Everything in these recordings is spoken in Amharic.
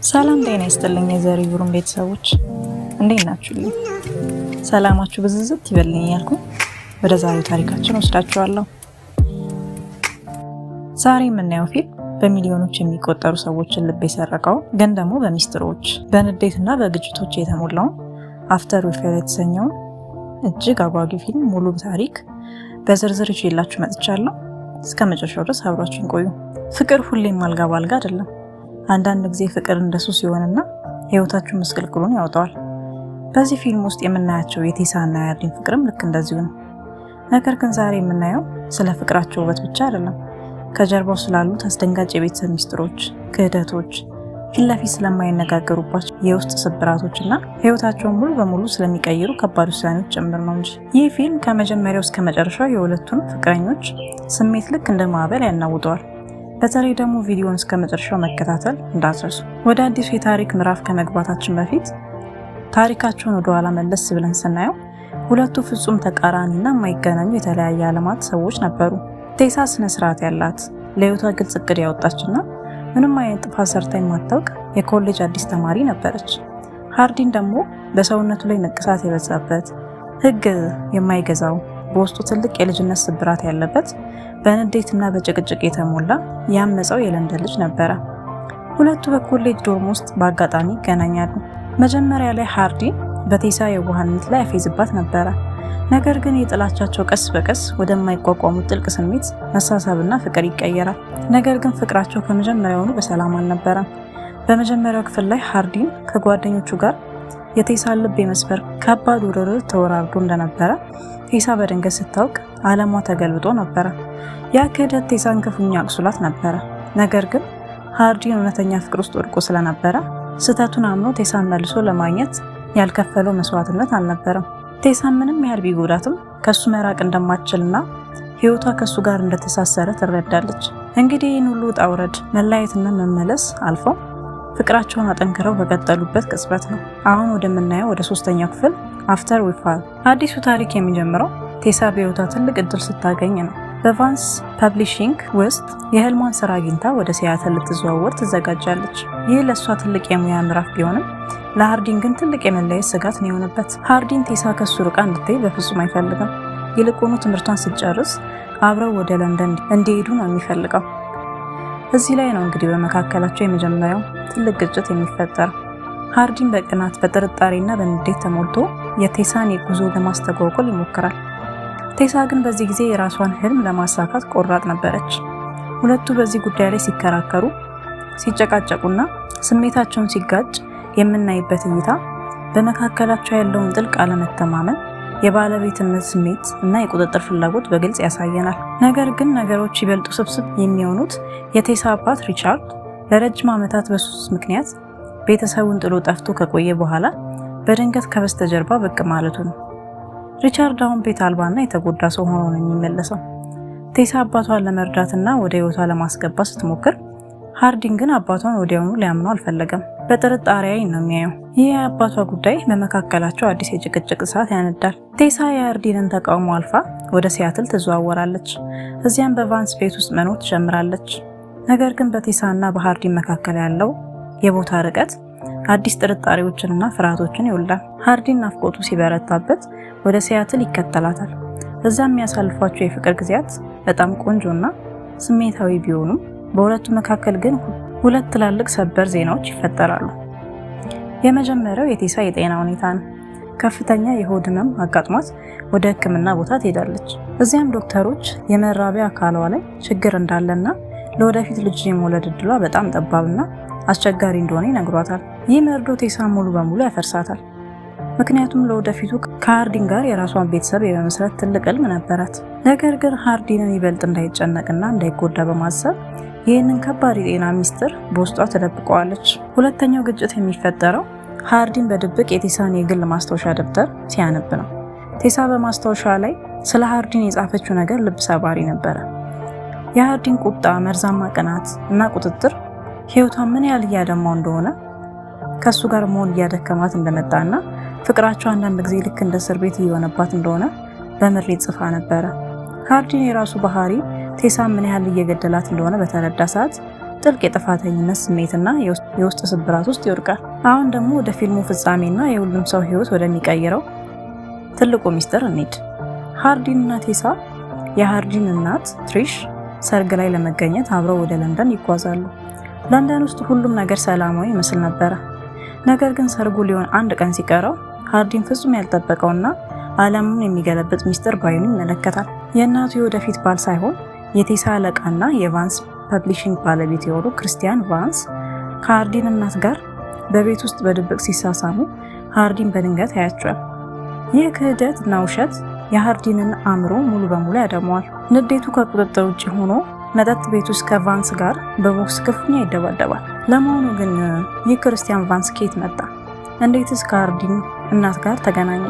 ሰላም ጤና ይስጥልኝ የዘሪሁን ቤተሰቦች እንዴት ናችሁልኝ? ሰላማችሁ ብዝዝት ይበልኝ እያልኩ ወደ ዛሬው ታሪካችን ወስዳችኋለሁ። ዛሬ የምናየው ፊልም በሚሊዮኖች የሚቆጠሩ ሰዎችን ልብ የሰረቀው ግን ደግሞ በሚስጥሮች በንዴትና በግጭቶች የተሞላው አፍተር ዊ ፌል የተሰኘውን እጅግ አጓጊ ፊልም ሙሉ ታሪክ በዝርዝር ይዤላችሁ መጥቻለሁ። እስከ መጨረሻው ድረስ አብራችሁን ቆዩ። ፍቅር ሁሌም አልጋ ባልጋ አይደለም። አንዳንድ ጊዜ ፍቅር እንደሱ ሲሆንና ህይወታችሁ ምስቅልቅሉን ያወጣዋል። በዚህ ፊልም ውስጥ የምናያቸው የቴሳና የአርዲን ፍቅርም ልክ እንደዚሁ ነው። ነገር ግን ዛሬ የምናየው ስለ ፍቅራቸው ውበት ብቻ አይደለም። ከጀርባው ስላሉት አስደንጋጭ የቤተሰብ ሚስጥሮች፣ ክህደቶች፣ ፊት ለፊት ስለማይነጋገሩባቸው የውስጥ ስብራቶችና ህይወታቸውን ሙሉ በሙሉ ስለሚቀይሩ ከባድ ውሳኔዎች ጭምር ነው እንጂ ይህ ፊልም ከመጀመሪያው እስከ መጨረሻው የሁለቱን ፍቅረኞች ስሜት ልክ እንደ ማዕበል ያናውጠዋል። በተለይ ደግሞ ቪዲዮውን እስከ መጨረሻው መከታተል እንዳትረሱ። ወደ አዲሱ የታሪክ ምዕራፍ ከመግባታችን በፊት ታሪካቸውን ወደ ኋላ መለስ ብለን ስናየው ሁለቱ ፍጹም ተቃራኒና የማይገናኙ የተለያየ ዓለማት ሰዎች ነበሩ። ቴሳ ስነ ስርዓት ያላት ለህይወቷ ግልጽ እቅድ ያወጣችና ምንም አይነት ጥፋት ሰርታ የማታውቅ የኮሌጅ አዲስ ተማሪ ነበረች። ሃርዲን ደግሞ በሰውነቱ ላይ ንቅሳት የበዛበት ህግ የማይገዛው በውስጡ ትልቅ የልጅነት ስብራት ያለበት በንዴትና በጭቅጭቅ የተሞላ ያመፀው የለንደን ልጅ ነበረ። ሁለቱ በኮሌጅ ዶርም ውስጥ በአጋጣሚ ይገናኛሉ። መጀመሪያ ላይ ሃርዲን በቴሳ የዋህነት ላይ ያፌዝባት ነበረ። ነገር ግን የጥላቻቸው ቀስ በቀስ ወደማይቋቋሙት ጥልቅ ስሜት መሳሳብና ፍቅር ይቀየራል። ነገር ግን ፍቅራቸው ከመጀመሪያውኑ በሰላም አልነበረም። በመጀመሪያው ክፍል ላይ ሃርዲን ከጓደኞቹ ጋር የቴሳን ልብ የመስበር ከባድ ውርርድ ተወራርዶ እንደነበረ ቴሳ በድንገት ስታውቅ ዓለሟ ተገልብጦ ነበረ። ያ ክህደት ቴሳን ክፉኛ አቁስላት ነበረ። ነገር ግን ሃርዲን እውነተኛ ፍቅር ውስጥ ወድቆ ስለነበረ ስህተቱን አምኖ ቴሳን መልሶ ለማግኘት ያልከፈለው መስዋዕትነት አልነበረም። ቴሳን ምንም ያህል ቢጎዳትም ከሱ መራቅ እንደማትችልና ህይወቷ ከሱ ጋር እንደተሳሰረ ትረዳለች። እንግዲህ ይህን ሁሉ ውጣ ውረድ መለያየትና መመለስ አልፈው ፍቅራቸውን አጠንክረው በቀጠሉበት ቅጽበት ነው አሁን ወደምናየው ወደ ሶስተኛው ክፍል አፍተር ዊ ፌል። አዲሱ ታሪክ የሚጀምረው ቴሳ በህይወቷ ትልቅ እድል ስታገኝ ነው። በቫንስ ፐብሊሺንግ ውስጥ የህልሟን ስራ አግኝታ ወደ ሲያትል ልትዘዋወር ትዘጋጃለች። ይህ ለእሷ ትልቅ የሙያ ምዕራፍ ቢሆንም ለሃርዲን ግን ትልቅ የመለየት ስጋት ነው የሆነበት። ሃርዲን ቴሳ ከሱ ርቃ እንድትሄድ በፍጹም አይፈልግም። ይልቁኑ ትምህርቷን ስትጨርስ አብረው ወደ ለንደን እንዲሄዱ ነው የሚፈልገው። እዚህ ላይ ነው እንግዲህ በመካከላቸው የመጀመሪያው ትልቅ ግጭት የሚፈጠር። ሃርዲን በቅናት በጥርጣሬና በንዴት ተሞልቶ የቴሳን የጉዞ ለማስተጓጎል ይሞክራል። ቴሳ ግን በዚህ ጊዜ የራሷን ህልም ለማሳካት ቆራጥ ነበረች። ሁለቱ በዚህ ጉዳይ ላይ ሲከራከሩ፣ ሲጨቃጨቁና ስሜታቸውን ሲጋጭ የምናይበት እይታ በመካከላቸው ያለውን ጥልቅ አለመተማመን፣ የባለቤትነት ስሜት እና የቁጥጥር ፍላጎት በግልጽ ያሳየናል። ነገር ግን ነገሮች ይበልጡ ስብስብ የሚሆኑት የቴሳ አባት ሪቻርድ ለረጅም ዓመታት በሱስ ምክንያት ቤተሰቡን ጥሎ ጠፍቶ ከቆየ በኋላ በድንገት ከበስተጀርባ ብቅ ማለቱ ነው። ሪቻርድ አሁን ቤት አልባና የተጎዳ ሰው ሆኖ ነው የሚመለሰው። ቴሳ አባቷን ለመርዳትና ወደ ህይወቷ ለማስገባት ስትሞክር፣ ሃርዲን ግን አባቷን ወዲያውኑ ሊያምነው አልፈለገም። በጥርጣሬ ዓይን ነው የሚያየው። ይህ የአባቷ ጉዳይ በመካከላቸው አዲስ የጭቅጭቅ እሳት ያነዳል። ቴሳ የሃርዲንን ተቃውሞ አልፋ ወደ ሲያትል ትዘዋወራለች። እዚያም በቫንስ ቤት ውስጥ መኖር ትጀምራለች። ነገር ግን በቴሳና በሃርዲን መካከል ያለው የቦታ ርቀት አዲስ ጥርጣሬዎችንና ፍርሃቶችን ይወልዳል። ሃርዲን ናፍቆቱ ሲበረታበት ወደ ሲያትል ይከተላታል። እዛም የሚያሳልፏቸው የፍቅር ጊዜያት በጣም ቆንጆና ስሜታዊ ቢሆኑም በሁለቱ መካከል ግን ሁለት ትላልቅ ሰበር ዜናዎች ይፈጠራሉ። የመጀመሪያው የቴሳ የጤና ሁኔታ ነው። ከፍተኛ የሆድ ህመም አጋጥሟት ወደ ሕክምና ቦታ ትሄዳለች። እዚያም ዶክተሮች የመራቢያ አካሏ ላይ ችግር እንዳለና ለወደፊት ልጅ የመውለድ እድሏ በጣም ጠባብና አስቸጋሪ እንደሆነ ይነግሯታል። ይህ መርዶ ቴሳን ሙሉ በሙሉ ያፈርሳታል። ምክንያቱም ለወደፊቱ ከሃርዲን ጋር የራሷን ቤተሰብ የመመስረት ትልቅ ህልም ነበራት። ነገር ግን ሃርዲንን ይበልጥ እንዳይጨነቅና እንዳይጎዳ በማሰብ ይህንን ከባድ የጤና ሚስጥር በውስጧ ተደብቀዋለች። ሁለተኛው ግጭት የሚፈጠረው ሃርዲን በድብቅ የቴሳን የግል ማስታወሻ ደብተር ሲያነብ ነው። ቴሳ በማስታወሻ ላይ ስለ ሃርዲን የጻፈችው ነገር ልብ ሰባሪ ነበረ። የሃርዲን ቁጣ፣ መርዛማ ቅናት እና ቁጥጥር ህይወቷን ምን ያህል እያደማው እንደሆነ፣ ከሱ ጋር መሆን እያደከማት እንደመጣና ፍቅራቸው አንዳንድ ጊዜ ልክ እንደ እስር ቤት እየሆነባት እንደሆነ በምሬት ጽፋ ነበረ። ሃርዲን የራሱ ባህሪ ቴሳ ምን ያህል እየገደላት እንደሆነ በተረዳ ሰዓት ጥልቅ የጥፋተኝነት ስሜትና የውስጥ ስብራት ውስጥ ይወድቃል። አሁን ደግሞ ወደ ፊልሙ ፍጻሜና የሁሉም ሰው ህይወት ወደሚቀይረው ትልቁ ሚስጥር እንሂድ። ሃርዲን እና ቴሳ የሃርዲን እናት ትሪሽ ሰርግ ላይ ለመገኘት አብረው ወደ ለንደን ይጓዛሉ። ለንደን ውስጥ ሁሉም ነገር ሰላማዊ ይመስል ነበረ። ነገር ግን ሰርጉ ሊሆን አንድ ቀን ሲቀረው ሃርዲን ፍጹም ያልጠበቀውና ዓለሙን የሚገለብጥ ሚስጥር ባይኑ ይመለከታል። የእናቱ የወደፊት ባል ሳይሆን የቴሳ አለቃና የቫንስ ፐብሊሽንግ ባለቤት የሆኑ ክርስቲያን ቫንስ ከሃርዲን እናት ጋር በቤት ውስጥ በድብቅ ሲሳሳሙ ሃርዲን በድንገት ያያቸዋል። ይህ ክህደት እና ውሸት የሃርዲንን አእምሮ ሙሉ በሙሉ ያደመዋል። ንዴቱ ከቁጥጥር ውጭ ሆኖ መጠጥ ቤት ውስጥ ከቫንስ ጋር በቦክስ ክፉኛ ይደባደባል። ለመሆኑ ግን ይህ ክርስቲያን ቫንስ ከየት መጣ? እንዴትስ ከሃርዲን እናት ጋር ተገናኘ?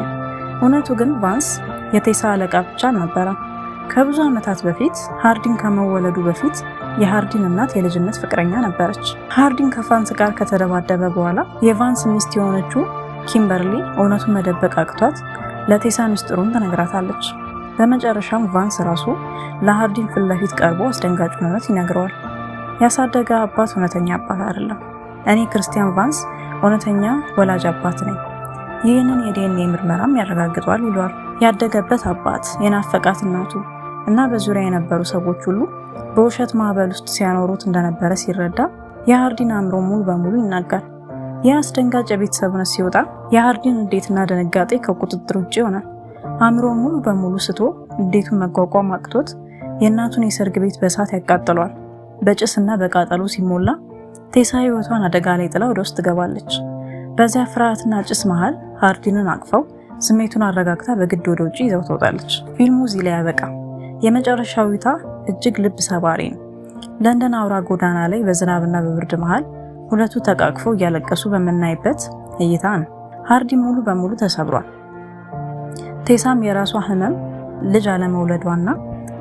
እውነቱ ግን ቫንስ የቴሳ አለቃ ብቻ አልነበረም። ከብዙ ዓመታት በፊት ሃርዲን ከመወለዱ በፊት የሃርዲን እናት የልጅነት ፍቅረኛ ነበረች። ሃርዲን ከቫንስ ጋር ከተደባደበ በኋላ የቫንስ ሚስት የሆነችው ኪምበርሊ እውነቱን መደበቅ አቅቷት ለቴሳ ሚስጥሩን ትነግራታለች። በመጨረሻም ቫንስ ራሱ ለሃርዲን ፊት ለፊት ቀርቦ አስደንጋጭ እውነት ይነግረዋል። ያሳደገ አባት እውነተኛ አባት አይደለም። እኔ ክርስቲያን ቫንስ እውነተኛ ወላጅ አባት ነኝ። ይህንን የዲኤንኤ ምርመራም ያረጋግጧል ይለዋል። ያደገበት አባት፣ የናፈቃት እናቱ እና በዙሪያ የነበሩ ሰዎች ሁሉ በውሸት ማዕበል ውስጥ ሲያኖሩት እንደነበረ ሲረዳ የሃርዲን አእምሮ ሙሉ በሙሉ ይናጋል። ይህ አስደንጋጭ የቤተሰብ እውነት ሲወጣ የሃርዲን ንዴትና ድንጋጤ ከቁጥጥር ውጭ ይሆናል። አእምሮ ሙሉ በሙሉ ስቶ ንዴቱን መቋቋም አቅቶት የእናቱን የሰርግ ቤት በእሳት ያቃጥለዋል። በጭስና በቃጠሎ ሲሞላ ቴሳ ህይወቷን አደጋ ላይ ጥላ ወደ ውስጥ ትገባለች። በዚያ ፍርሃትና ጭስ መሃል ሃርዲንን አቅፈው ስሜቱን አረጋግታ በግድ ወደ ውጭ ይዘው ትወጣለች። ፊልሙ እዚህ ላይ ያበቃ። የመጨረሻው እይታ እጅግ ልብ ሰባሪ ነው። ለንደን አውራ ጎዳና ላይ በዝናብና በብርድ መሃል ሁለቱ ተቃቅፈው እያለቀሱ በምናይበት እይታ ነው። ሃርዲን ሙሉ በሙሉ ተሰብሯል። ቴሳም የራሷ ህመም፣ ልጅ አለመውለዷና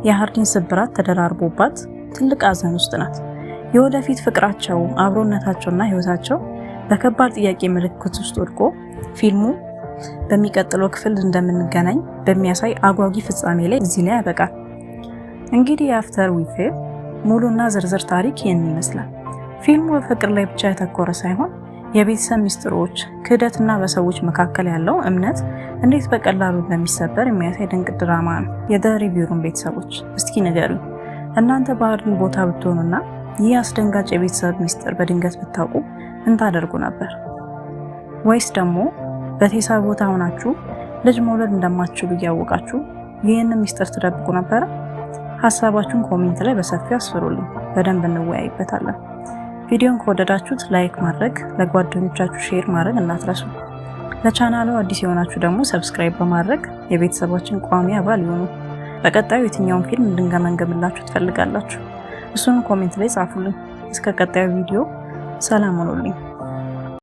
የሃርዲን ስብራት ተደራርቦባት ትልቅ ሐዘን ውስጥ ናት። የወደፊት ፍቅራቸው፣ አብሮነታቸውና ህይወታቸው በከባድ ጥያቄ ምልክት ውስጥ ወድቆ ፊልሙ በሚቀጥለው ክፍል እንደምንገናኝ በሚያሳይ አጓጊ ፍጻሜ ላይ እዚህ ላይ ያበቃል። እንግዲህ የአፍተር ዊ ፌል ሙሉና ዝርዝር ታሪክ ይህን ይመስላል። ፊልሙ በፍቅር ላይ ብቻ ያተኮረ ሳይሆን የቤተሰብ ሚስጥሮች፣ ክህደትና በሰዎች መካከል ያለው እምነት እንዴት በቀላሉ እንደሚሰበር የሚያሳይ ድንቅ ድራማ ነው። የደ ሪቪውሩን ቤተሰቦች እስኪ ንገሩኝ፣ እናንተ በሃርዲን ቦታ ብትሆኑና ይህ አስደንጋጭ የቤተሰብ ሚስጥር በድንገት ብታውቁ ምን ታደርጉ ነበር? ወይስ ደግሞ በቴሳ ቦታ ሆናችሁ ልጅ መውለድ እንደማትችሉ እያወቃችሁ ይህንን ሚስጥር ትደብቁ ነበረ? ሀሳባችሁን ኮሜንት ላይ በሰፊው አስፍሩልኝ፣ በደንብ እንወያይበታለን። ቪዲዮን ከወደዳችሁት ላይክ ማድረግ፣ ለጓደኞቻችሁ ሼር ማድረግ እንዳትረሱ። ለቻናሉ አዲስ የሆናችሁ ደግሞ ሰብስክራይብ በማድረግ የቤተሰባችን ቋሚ አባል ይሁኑ። በቀጣዩ የትኛውን ፊልም እንድንገመገምላችሁ ትፈልጋላችሁ? እሱን ኮሜንት ላይ ጻፉልኝ። እስከ ቀጣዩ ቪዲዮ ሰላም ሁኑልኝ።